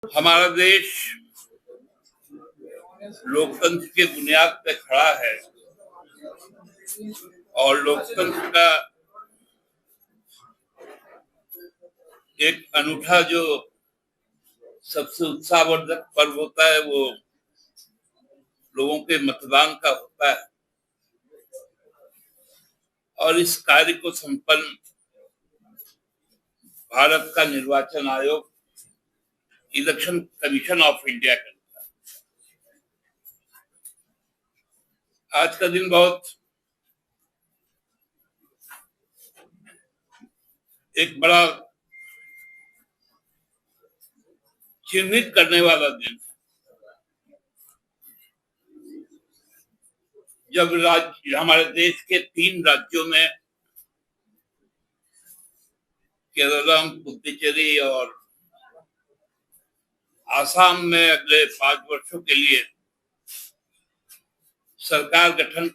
हमारा देश लोकतंत्र की बुनियाद पे खड़ा है और लोकतंत्र का एक अनूठा जो सबसे उत्साहवर्धक पर्व होता है वो लोगों के मतदान का होता है। और इस कार्य को संपन्न भारत का निर्वाचन आयोग, इलेक्शन कमीशन ऑफ इंडिया करता है। आज का दिन बहुत एक बड़ा चिन्हित करने वाला दिन, जब राज्य हमारे देश के 3 राज्यों में केरलम, पुडुचेरी और आसाम में अगले 5 वर्षों के लिए सरकार गठन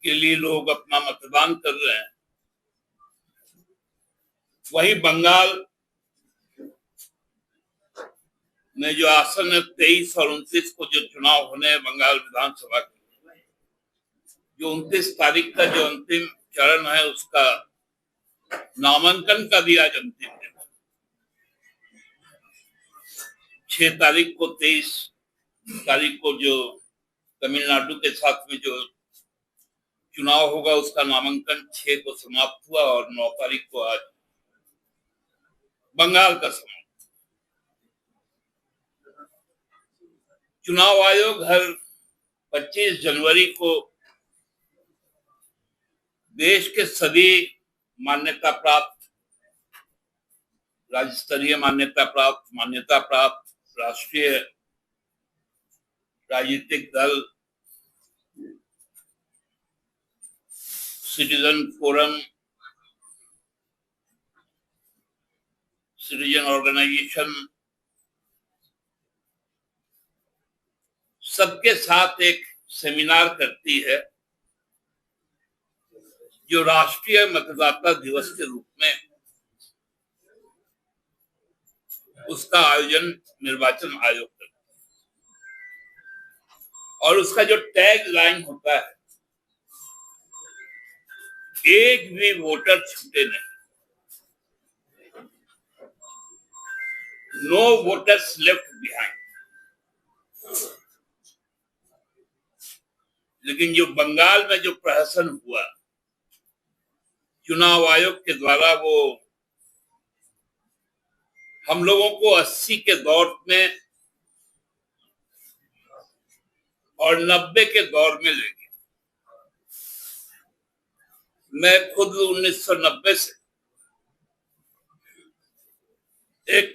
के लिए लोग अपना मतदान कर रहे हैं। वहीं बंगाल में जो आसन है 23 और 29 को जो चुनाव होने हैं बंगाल विधानसभा के, जो 29 तारीख का जो अंतिम चरण है उसका नामांकन का भी आज अंतिम दिन। 6 तारीख को 23 तारीख को जो तमिलनाडु के साथ में जो चुनाव होगा उसका नामांकन 6 को समाप्त हुआ और 9 तारीख को आज बंगाल का समाप्त। चुनाव आयोग हर 25 जनवरी को देश के सभी मान्यता प्राप्त, राज्य स्तरीय मान्यता प्राप्त राष्ट्रीय राजनीतिक दल, सिटीजन फोरम, सिटीजन ऑर्गेनाइजेशन, सबके साथ एक सेमिनार करती है जो राष्ट्रीय मतदाता दिवस के रूप में उसका आयोजन निर्वाचन आयोग करता है। और उसका जो टैग लाइन होता है, एक भी वोटर छूटे नहीं, नो वोटर्स लेफ्ट बिहाइंड। लेकिन जो बंगाल में जो प्रहसन हुआ चुनाव आयोग के द्वारा, वो हम लोगों को 80 के दौर में और 90 के दौर में ले गया। मैं खुद 1990 से एक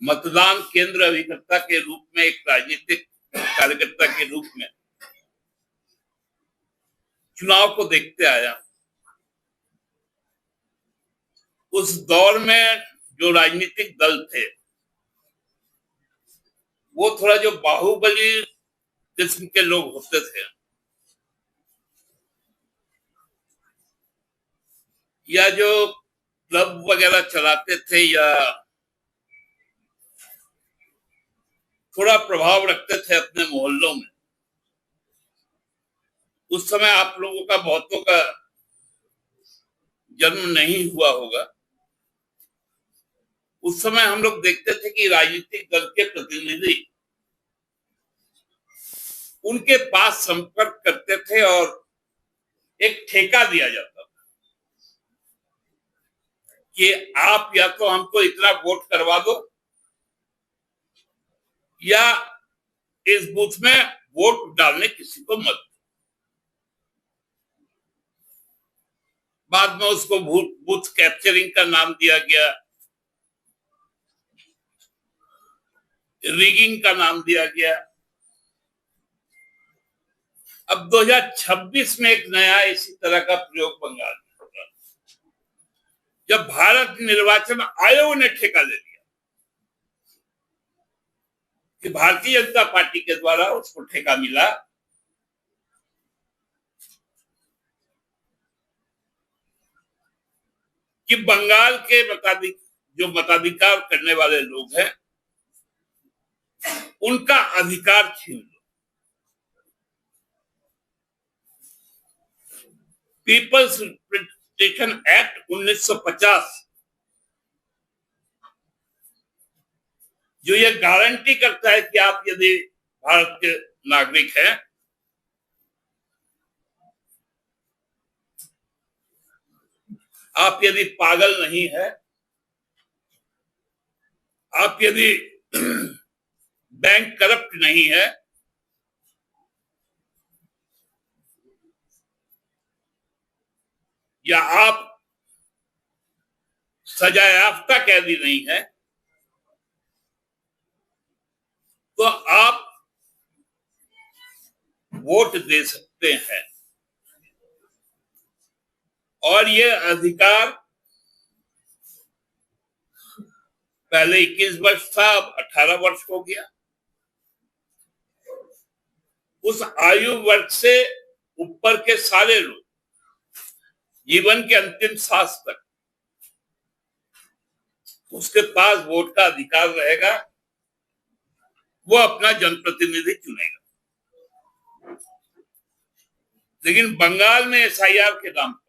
मतदान केंद्र अभिकर्ता के रूप में, एक राजनीतिक कार्यकर्ता के रूप में चुनाव को देखते आया। उस दौर में जो राजनीतिक दल थे वो थोड़ा जो बाहुबली किस्म के लोग होते थे, या जो क्लब वगैरह चलाते थे या थोड़ा प्रभाव रखते थे अपने मोहल्लों में। उस समय आप लोगों का बहुतों का जन्म नहीं हुआ होगा। उस समय हम लोग देखते थे कि राजनीतिक दल के प्रतिनिधि उनके पास संपर्क करते थे और एक ठेका दिया जाता था कि आप या तो हमको इतना वोट करवा दो या इस बूथ में वोट डालने किसी को मत। बाद में उसको बूथ कैप्चरिंग का नाम दिया गया, रिगिंग का नाम दिया गया। अब 2026 में एक नया इसी तरह का प्रयोग बंगाल में हो रहा है, जब भारत निर्वाचन आयोग ने ठेका ले लिया कि भारतीय जनता पार्टी के द्वारा उसको ठेका मिला कि बंगाल के जो मताधिकार करने वाले लोग हैं उनका अधिकार छीन लो। पीपल्स रिप्रेजेंटेशन एक्ट 1950 जो ये गारंटी करता है कि आप यदि भारत के नागरिक हैं, आप यदि पागल नहीं है, आप यदि बैंक करप्ट नहीं है, या आप सजायाफ्ता कैदी नहीं है, तो आप वोट दे सकते हैं। और ये अधिकार पहले 21 वर्ष था, अब 18 वर्ष हो गया। उस आयु वर्ग से ऊपर के सारे लोग जीवन के अंतिम सांस तक उसके पास वोट का अधिकार रहेगा, वो अपना जनप्रतिनिधि चुनेगा। लेकिन बंगाल में एसआईआर के नाम पर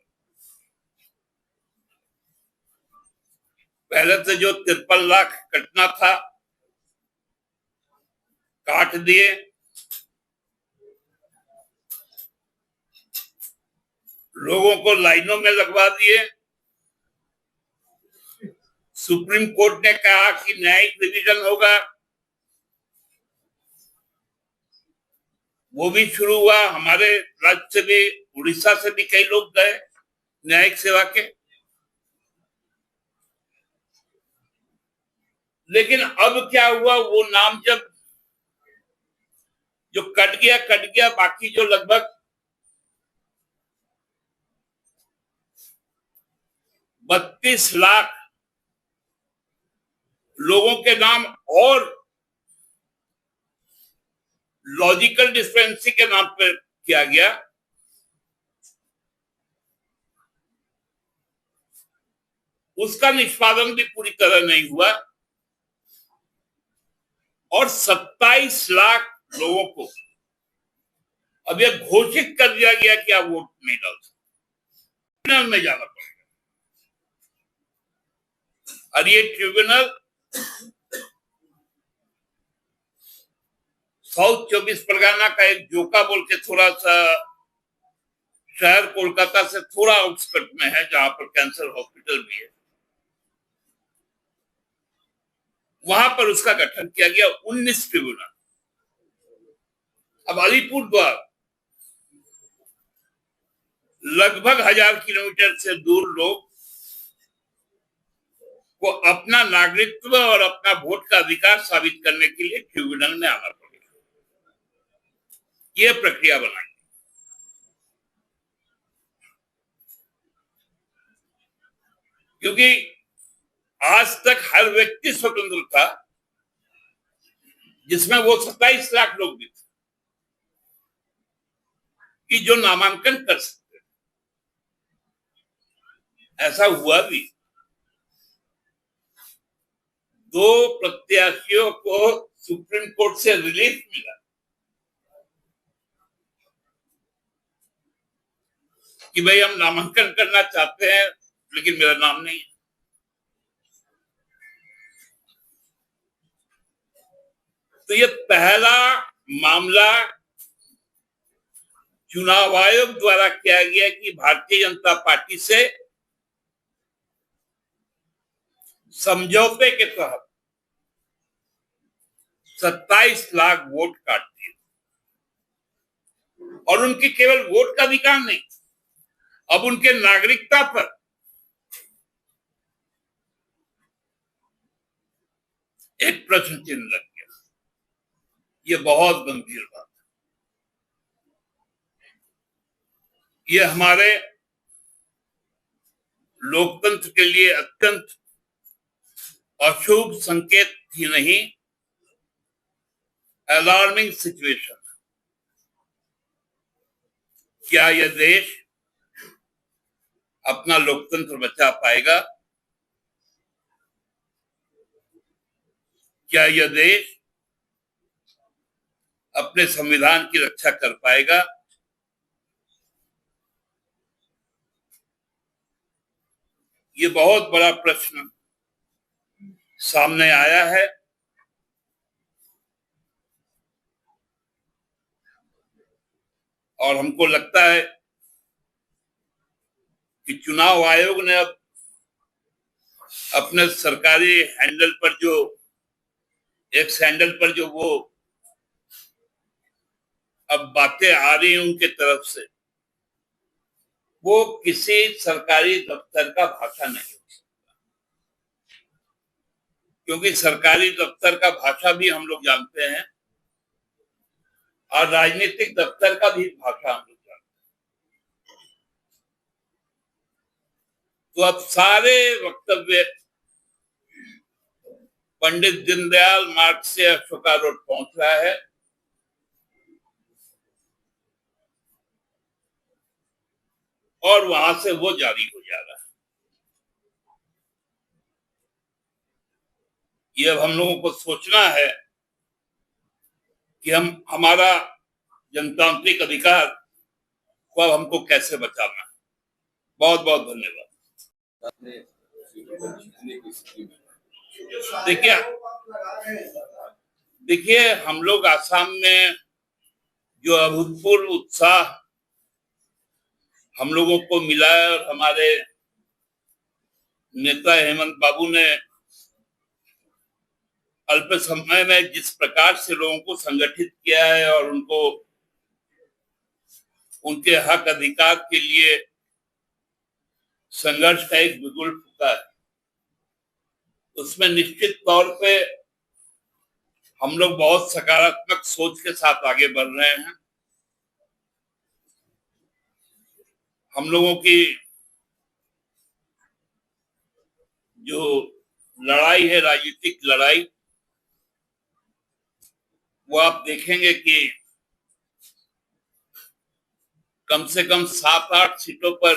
पहले से जो 53 लाख कटना था काट दिए। लोगों को लाइनों में लगवा दिए। सुप्रीम कोर्ट ने कहा कि न्यायिक रिवीजन होगा, वो भी शुरू हुआ। हमारे राज्य से भी, उड़ीसा से भी कई लोग गए न्यायिक सेवा के। लेकिन अब क्या हुआ, वो नाम जब जो कट गया, बाकी जो लगभग 32 लाख लोगों के नाम और लॉजिकल डिस्पेंसी के नाम पर किया गया, उसका निष्पादन भी पूरी तरह नहीं हुआ और 27 लाख लोगों को अब यह घोषित कर दिया गया कि आप वोट नहीं डाल सकते, ट्रिब्यूनल में जाना पड़ेगा। और ये ट्रिब्यूनल साउथ 24 परगना का एक जोका बोल के थोड़ा सा शहर कोलकाता से थोड़ा आउटस्कर्ट में है, जहां पर कैंसर हॉस्पिटल भी है, वहां पर उसका गठन किया गया 19 ट्रिब्यूनल। अब अलीपुरद्वार लगभग 1000 किलोमीटर से दूर लोग को अपना नागरिकत्व और अपना वोट का अधिकार साबित करने के लिए ट्रिब्यूनल में आना पड़ेगा। यह प्रक्रिया बनाई, क्योंकि आज तक हर व्यक्ति स्वतंत्र था, जिसमें वो 27 लाख लोग भी थे कि जो नामांकन कर सकते। ऐसा हुआ भी, 2 प्रत्याशियों को सुप्रीम कोर्ट से रिलीफ मिला कि भाई हम नामांकन करना चाहते हैं लेकिन मेरा नाम नहीं है। तो ये पहला मामला चुनाव आयोग द्वारा किया गया कि भारतीय जनता पार्टी से समझौते के तहत 27 लाख वोट काट दिए और उनके केवल वोट का अधिकार नहीं, अब उनके नागरिकता पर एक प्रश्न चिन्ह लग गया। ये बहुत गंभीर बात है। ये हमारे लोकतंत्र के लिए अत्यंत अशुभ संकेत ही नहीं, अलार्मिंग सिचुएशन। क्या यह देश अपना लोकतंत्र बचा पाएगा? क्या यह देश अपने संविधान की रक्षा कर पाएगा? ये बहुत बड़ा प्रश्न सामने आया है। और हमको लगता है कि चुनाव आयोग ने अब अपने सरकारी हैंडल पर जो एक्स हैंडल पर जो वो अब बातें आ रही हैं उनके तरफ से, वो किसी सरकारी दफ्तर का भाषा नहीं हो सकता, क्योंकि सरकारी दफ्तर का भाषा भी हम लोग जानते हैं और राजनीतिक दफ्तर का भी भाषा हम लोग जानते हैं। तो अब सारे वक्तव्य पंडित दीनदयाल मार्ग से अशोका रोड पहुंच रहा है और वहां से वो जारी हो जा रहा है। ये अब हम लोगों को सोचना है कि हम हमारा जनतांत्रिक अधिकार को अब हमको कैसे बचाना है। बहुत बहुत धन्यवाद। देखिए हम लोग आसाम में जो अभूतपूर्व उत्साह हम लोगों को मिला है और हमारे नेता हेमंत बाबू ने अल्प समय में जिस प्रकार से लोगों को संगठित किया है और उनको उनके हक अधिकार के लिए संघर्ष का एक बिगुल फूका है, उसमें निश्चित तौर पे हम लोग बहुत सकारात्मक सोच के साथ आगे बढ़ रहे हैं। हम लोगों की जो लड़ाई है, राजनीतिक लड़ाई, वो आप देखेंगे कि कम से कम 7-8 सीटों पर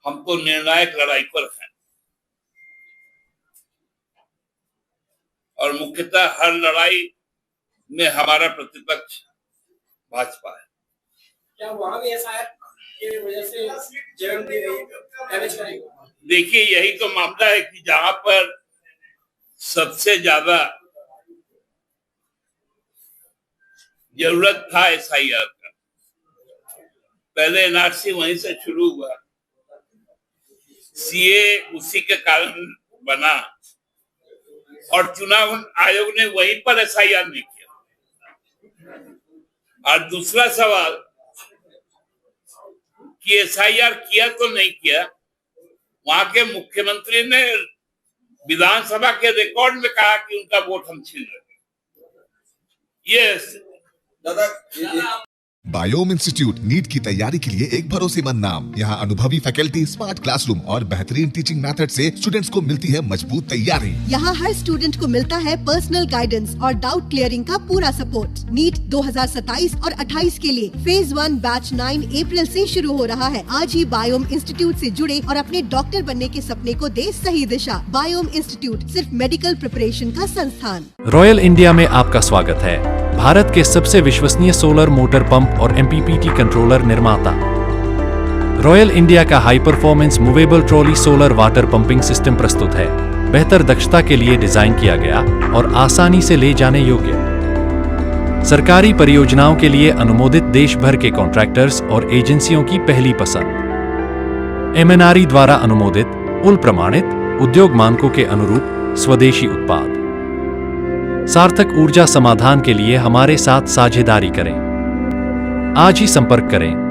हम तो निर्णायक लड़ाई पर हैं और मुख्यतः हर लड़ाई में हमारा प्रतिपक्ष भाजपा है। क्या वहां भी ऐसा है कि वजह से जन्म दे डैमेज करेगा? देखिए यही तो मामला है कि जहां पर सबसे ज्यादा जरूरत था एसआईआर का, पहले एनआरसी वहीं से शुरू हुआ, सीए उसी के कारण बना और चुनाव आयोग ने वहीं पर एसआईआर नहीं किया। और दूसरा सवाल कि एसआईआर किया तो नहीं किया, वहां के मुख्यमंत्री ने विधानसभा के रिकॉर्ड में कहा कि उनका वोट हम छीन रहे। ये बायोम इंस्टीट्यूट नीट की तैयारी के लिए एक भरोसेमंद नाम। यहाँ अनुभवी फैकल्टी, स्मार्ट क्लासरूम और बेहतरीन टीचिंग मेथड से स्टूडेंट्स को मिलती है मजबूत तैयारी। यहाँ हर स्टूडेंट को मिलता है पर्सनल गाइडेंस और डाउट क्लियरिंग का पूरा सपोर्ट। नीट 2027 और 28 के लिए फेज 1 बैच 9 अप्रैल से शुरू हो रहा है। आज ही बायोम इंस्टीट्यूट से जुड़े और अपने डॉक्टर बनने के सपने को दे सही दिशा। बायोम इंस्टीट्यूट सिर्फ मेडिकल प्रिपरेशन का संस्थान। रॉयल इंडिया में आपका स्वागत है। भारत के सबसे विश्वसनीय सोलर मोटर पंप और एमपीपीटी कंट्रोलर निर्माता। रॉयल इंडिया का high performance movable trolley solar water pumping system प्रस्तुत है। बेहतर दक्षता के लिए डिजाइन किया गया और आसानी से ले जाने योग्य। सरकारी परियोजनाओं के लिए अनुमोदित देश भर के कॉन्ट्रैक्टर्स और एजेंसियों की पहली पसंद। एमएनआरई द्वारा अनुमोदित, उल प्रमाणित, उद्योग मानकों के अनुरूप स्वदेशी उत्पाद। सार्थक ऊर्जा समाधान के लिए हमारे साथ साझेदारी करें। आज ही संपर्क करें